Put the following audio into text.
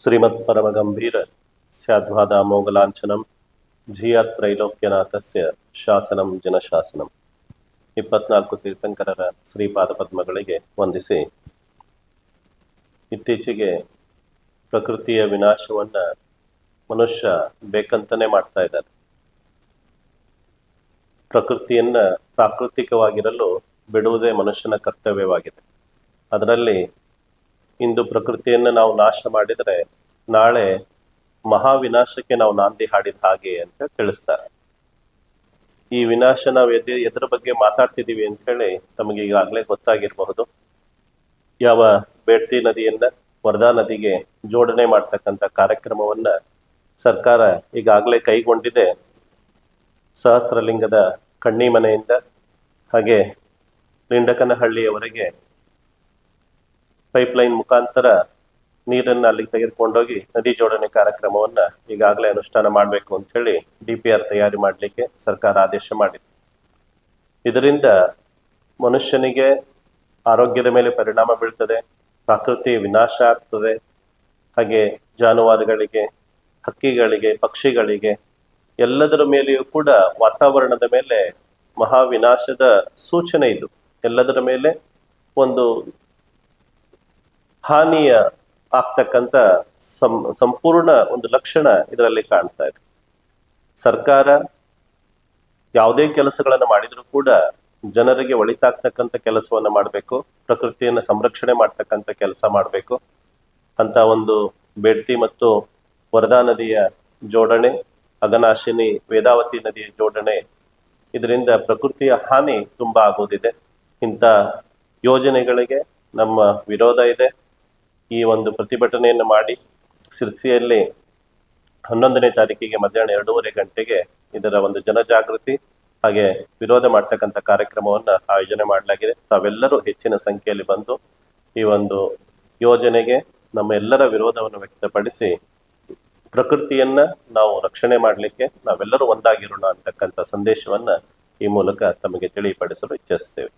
ಶ್ರೀಮತ್ ಪರಮಗಂಭೀರ ಸ್ಯಾದ್ವಾದಾಮೋಗಲಾಂಛನಂ ಝಿಯಾತ್ ತ್ರೈಲೋಕ್ಯನಾಥಸ್ಯ ಶಾಸನಂ ಜನಶಾಸನಂ. 24 ತೀರ್ಥಂಕರರ ಶ್ರೀಪಾದ ಪದ್ಮಗಳಿಗೆ ವಂದಿಸಿ, ಇತ್ತೀಚೆಗೆ ಪ್ರಕೃತಿಯ ವಿನಾಶವನ್ನ ಮನುಷ್ಯ ಬೇಕಂತನೇ ಮಾಡ್ತಾ ಇದ್ದಾರೆ. ಪ್ರಕೃತಿಯನ್ನ ಪ್ರಾಕೃತಿಕವಾಗಿರಲು ಬಿಡುವುದೇ ಮನುಷ್ಯನ ಕರ್ತವ್ಯವಾಗಿದೆ. ಅದರಲ್ಲಿ ಇಂದು ಪ್ರಕೃತಿಯನ್ನು ನಾವು ನಾಶ ಮಾಡಿದರೆ ನಾಳೆ ಮಹಾವಿನಾಶಕ್ಕೆ ನಾವು ನಾಂದಿ ಹಾಡಿದ ಹಾಗೆ ಅಂತ ತಿಳಿಸ್ತಾರೆ. ಈ ವಿನಾಶ ನಾವು ಎದರ ಬಗ್ಗೆ ಮಾತಾಡ್ತಿದೀವಿ ಅಂತ ಹೇಳಿ ತಮಗೆ ಈಗಾಗಲೇ ಗೊತ್ತಾಗಿರಬಹುದು. ಯಾವ ಬೇಡ್ತಿ ನದಿಯನ್ನ ವರ್ಧಾ ನದಿಗೆ ಜೋಡಣೆ ಮಾಡ್ತಕ್ಕಂಥ ಕಾರ್ಯಕ್ರಮವನ್ನ ಸರ್ಕಾರ ಈಗಾಗಲೇ ಕೈಗೊಂಡಿದೆ. ಸಹಸ್ರಲಿಂಗದ ಕಣ್ಣಿಮನೆಯಿಂದ ಹಾಗೆ ಲಿಂಡಕನಹಳ್ಳಿಯವರೆಗೆ ಪೈಪ್ಲೈನ್ ಮುಖಾಂತರ ನೀರನ್ನು ಅಲ್ಲಿಗೆ ತೆಗೆದುಕೊಂಡೋಗಿ ನದಿ ಜೋಡಣೆ ಕಾರ್ಯಕ್ರಮವನ್ನ ಈಗಾಗಲೇ ಅನುಷ್ಠಾನ ಮಾಡಬೇಕು ಅಂತ ಹೇಳಿ DPR ತಯಾರಿ ಮಾಡಲಿಕ್ಕೆ ಸರ್ಕಾರ ಆದೇಶ ಮಾಡಿದೆ. ಇದರಿಂದ ಮನುಷ್ಯನಿಗೆ ಆರೋಗ್ಯದ ಮೇಲೆ ಪರಿಣಾಮ ಬೀಳ್ತದೆ, ಪ್ರಕೃತಿ ವಿನಾಶ ಆಗ್ತದೆ, ಹಾಗೆ ಜಾನುವಾರುಗಳಿಗೆ, ಹಕ್ಕಿಗಳಿಗೆ, ಪಕ್ಷಿಗಳಿಗೆ ಎಲ್ಲದರ ಮೇಲೆಯೂ ಕೂಡ ವಾತಾವರಣದ ಮೇಲೆ ಮಹಾವಿನಾಶದ ಸೂಚನೆ ಇದು. ಎಲ್ಲದರ ಮೇಲೆ ಒಂದು ಹಾನಿಯ ಆಗ್ತಕ್ಕಂಥ ಸಂಪೂರ್ಣ ಒಂದು ಲಕ್ಷಣ ಇದರಲ್ಲಿ ಕಾಣ್ತಾ ಇದೆ. ಸರ್ಕಾರ ಯಾವುದೇ ಕೆಲಸಗಳನ್ನು ಮಾಡಿದ್ರು ಕೂಡ ಜನರಿಗೆ ಒಳಿತಾಗ್ತಕ್ಕಂಥ ಕೆಲಸವನ್ನ ಮಾಡಬೇಕು, ಪ್ರಕೃತಿಯನ್ನು ಸಂರಕ್ಷಣೆ ಮಾಡ್ತಕ್ಕಂಥ ಕೆಲಸ ಮಾಡಬೇಕು ಅಂತ ಒಂದು ಬೇಡ್ತಿ ಮತ್ತು ವರ್ಧಾ ನದಿಯ ಜೋಡಣೆ, ಅಘನಾಶಿನಿ ವೇದಾವತಿ ನದಿಯ ಜೋಡಣೆ, ಇದರಿಂದ ಪ್ರಕೃತಿಯ ಹಾನಿ ತುಂಬಾ ಆಗೋದಿದೆ. ಇಂಥ ಯೋಜನೆಗಳಿಗೆ ನಮ್ಮ ವಿರೋಧ ಇದೆ. ಈ ಒಂದು ಪ್ರತಿಭಟನೆಯನ್ನು ಮಾಡಿ ಸಿರ್ಸಿಯಲ್ಲಿ 11ನೇ ತಾರೀಕಿಗೆ ಮಧ್ಯಾಹ್ನ 2:30 ಗಂಟೆಗೆ ಇದರ ಒಂದು ಜನಜಾಗೃತಿ ಹಾಗೆ ವಿರೋಧ ಮಾಡ್ತಕ್ಕಂಥ ಕಾರ್ಯಕ್ರಮವನ್ನ ಆಯೋಜನೆ ಮಾಡಲಾಗಿದೆ. ತಾವೆಲ್ಲರೂ ಹೆಚ್ಚಿನ ಸಂಖ್ಯೆಯಲ್ಲಿ ಬಂದು ಈ ಒಂದು ಯೋಜನೆಗೆ ನಮ್ಮ ಎಲ್ಲರ ವಿರೋಧವನ್ನು ವ್ಯಕ್ತಪಡಿಸಿ ಪ್ರಕೃತಿಯನ್ನ ನಾವು ರಕ್ಷಣೆ ಮಾಡಲಿಕ್ಕೆ ನಾವೆಲ್ಲರೂ ಒಂದಾಗಿರೋಣ ಅಂತಕ್ಕಂಥ ಸಂದೇಶವನ್ನ ಈ ಮೂಲಕ ತಮಗೆ ತಿಳಿಪಡಿಸಲು ಇಚ್ಛಿಸ್ತೇವೆ.